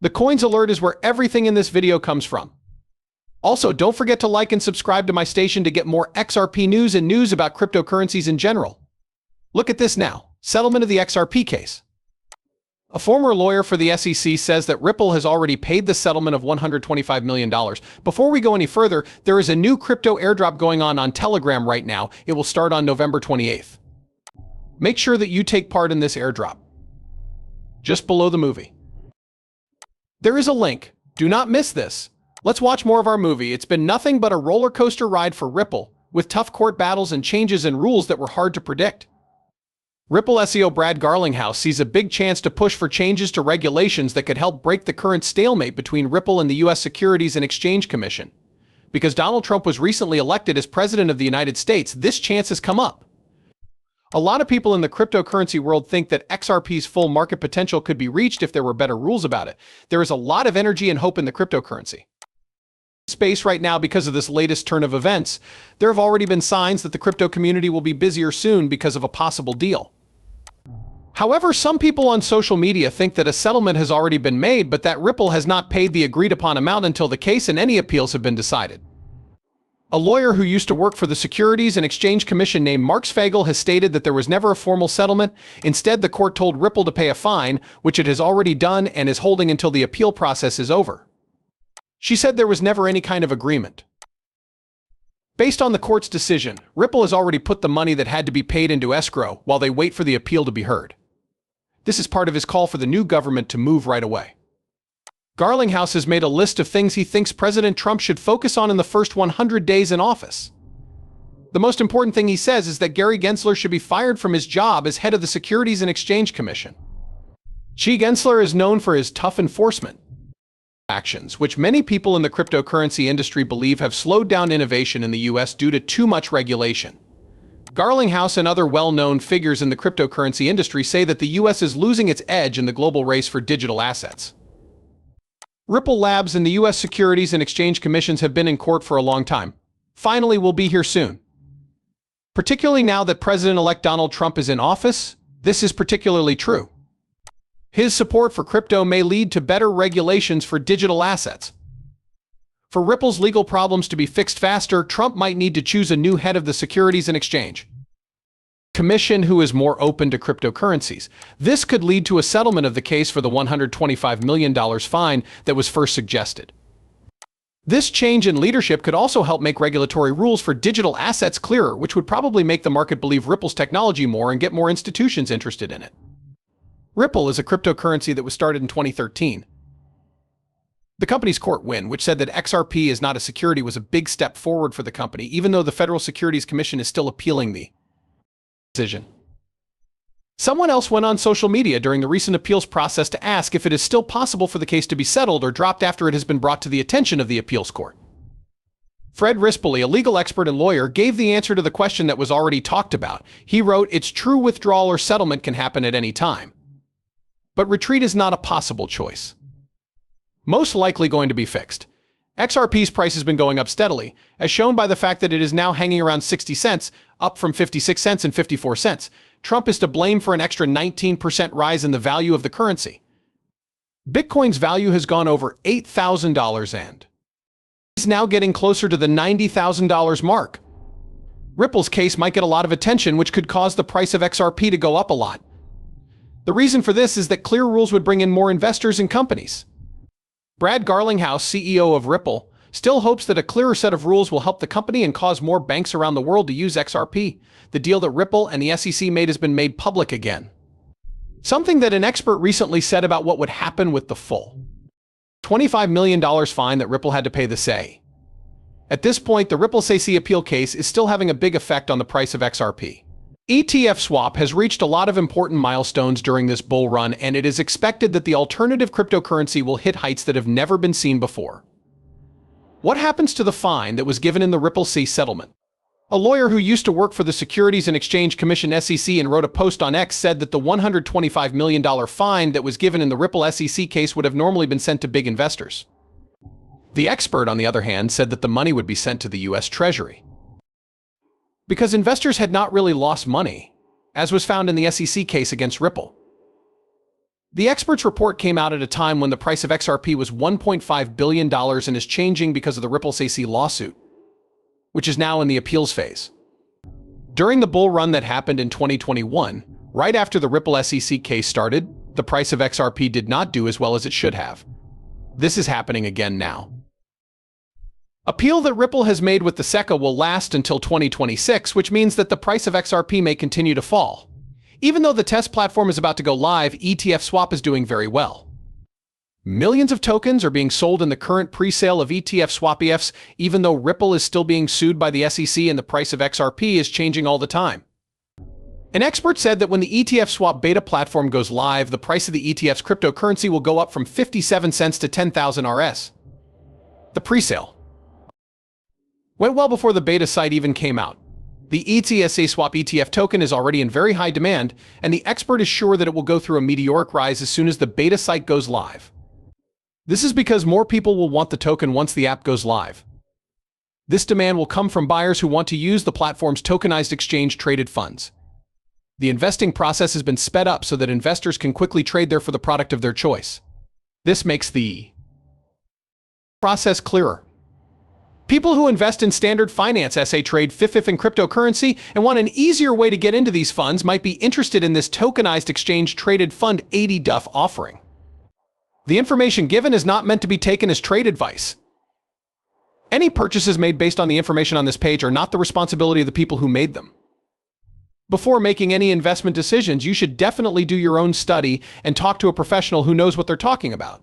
The coins alert is where everything in this video comes from. Also, don't forget to like and subscribe to my station to get more XRP news and news about cryptocurrencies in general. Look at this now. Settlement of the XRP case. A former lawyer for the SEC says that Ripple has already paid the settlement of $125 million. Before we go any further, there is a new crypto airdrop going on Telegram right now. It will start on November 28th. Make sure that you take part in this airdrop. Just below the movie. There is a link. Do not miss this. Let's watch more of our movie. It's been nothing but a roller coaster ride for Ripple, with tough court battles and changes in rules that were hard to predict. Ripple CEO Brad Garlinghouse sees a big chance to push for changes to regulations that could help break the current stalemate between Ripple and the U.S. Securities and Exchange Commission. Because Donald Trump was recently elected as President of the United States, this chance has come up. A lot of people in the cryptocurrency world think that XRP's full market potential could be reached if there were better rules about it. There is a lot of energy and hope in the cryptocurrency space right now because of this latest turn of events. There have already been signs that the crypto community will be busier soon because of a possible deal. However, some people on social media think that a settlement has already been made, but that Ripple has not paid the agreed-upon amount until the case and any appeals have been decided. A lawyer who used to work for the Securities and Exchange Commission named Mark Svagel has stated that there was never a formal settlement. Instead, the court told Ripple to pay a fine, which it has already done and is holding until the appeal process is over. She said there was never any kind of agreement. Based on the court's decision, Ripple has already put the money that had to be paid into escrow while they wait for the appeal to be heard. This is part of his call for the new government to move right away. Garlinghouse has made a list of things he thinks President Trump should focus on in the first 100 days in office. The most important thing he says is that Gary Gensler should be fired from his job as head of the Securities and Exchange Commission. Gensler is known for his tough enforcement actions, which many people in the cryptocurrency industry believe have slowed down innovation in the US due to too much regulation. Garlinghouse and other well-known figures in the cryptocurrency industry say that the US is losing its edge in the global race for digital assets. Ripple Labs and the US Securities and Exchange Commissions have been in court for a long time. Finally, we'll be here soon. Particularly now that President-elect Donald Trump is in office, this is particularly true. His support for crypto may lead to better regulations for digital assets. For Ripple's legal problems to be fixed faster, Trump might need to choose a new head of the Securities and Exchange Commission who is more open to cryptocurrencies. This could lead to a settlement of the case for the $125 million fine that was first suggested. This change in leadership could also help make regulatory rules for digital assets clearer, which would probably make the market believe Ripple's technology more and get more institutions interested in it. Ripple is a cryptocurrency that was started in 2013. The company's court win, which said that XRP is not a security, was a big step forward for the company, even though the Federal Securities Commission is still appealing the decision. Someone else went on social media during the recent appeals process to ask if it is still possible for the case to be settled or dropped after it has been brought to the attention of the appeals court. Fred Rispoli, a legal expert and lawyer, gave the answer to the question that was already talked about. He wrote, "It's true withdrawal or settlement can happen at any time. But retreat is not a possible choice. Most likely going to be fixed. XRP's price has been going up steadily, as shown by the fact that it is now hanging around 60 cents, up from 56 cents and 54 cents. Trump is to blame for an extra 19% rise in the value of the currency. Bitcoin's value has gone over $8,000 and is now getting closer to the $90,000 mark. Ripple's case might get a lot of attention, which could cause the price of XRP to go up a lot. The reason for this is that clear rules would bring in more investors and companies." Brad Garlinghouse, CEO of Ripple, still hopes that a clearer set of rules will help the company and cause more banks around the world to use XRP. The deal that Ripple and the SEC made has been made public again. Something that an expert recently said about what would happen with the full $25 million fine that Ripple had to pay the SEC. At this point, the Ripple SEC appeal case is still having a big effect on the price of XRP. ETF swap has reached a lot of important milestones during this bull run, and it is expected that the alternative cryptocurrency will hit heights that have never been seen before. What happens to the fine that was given in the Ripple C settlement? A lawyer who used to work for the Securities and Exchange Commission SEC and wrote a post on X said that the $125 million fine that was given in the Ripple SEC case would have normally been sent to big investors. The expert, on the other hand, said that the money would be sent to the US Treasury. Because investors had not really lost money, as was found in the SEC case against Ripple. The experts' report came out at a time when the price of XRP was $1.5 billion and is changing because of the Ripple SEC lawsuit, which is now in the appeals phase. During the bull run that happened in 2021, right after the Ripple SEC case started, the price of XRP did not do as well as it should have. This is happening again now. Appeal that Ripple has made with the SEC will last until 2026, which means that the price of XRP may continue to fall. Even though the test platform is about to go live, ETF Swap is doing very well. Millions of tokens are being sold in the current pre-sale of ETF Swap ETFs, even though Ripple is still being sued by the SEC and the price of XRP is changing all the time. An expert said that when the ETF Swap beta platform goes live, the price of the ETF's cryptocurrency will go up from 57 cents to 10,000 RS. The pre-sale went well before the beta site even came out. The ETF Swap ETF token is already in very high demand, and the expert is sure that it will go through a meteoric rise as soon as the beta site goes live. This is because more people will want the token once the app goes live. This demand will come from buyers who want to use the platform's tokenized exchange-traded funds. The investing process has been sped up so that investors can quickly trade there for the product of their choice. This makes the process clearer. People who invest in standard finance trade FIFIF and cryptocurrency and want an easier way to get into these funds might be interested in this tokenized exchange-traded fund 80 DUF offering. The information given is not meant to be taken as trade advice. Any purchases made based on the information on this page are not the responsibility of the people who made them. Before making any investment decisions, you should definitely do your own study and talk to a professional who knows what they're talking about.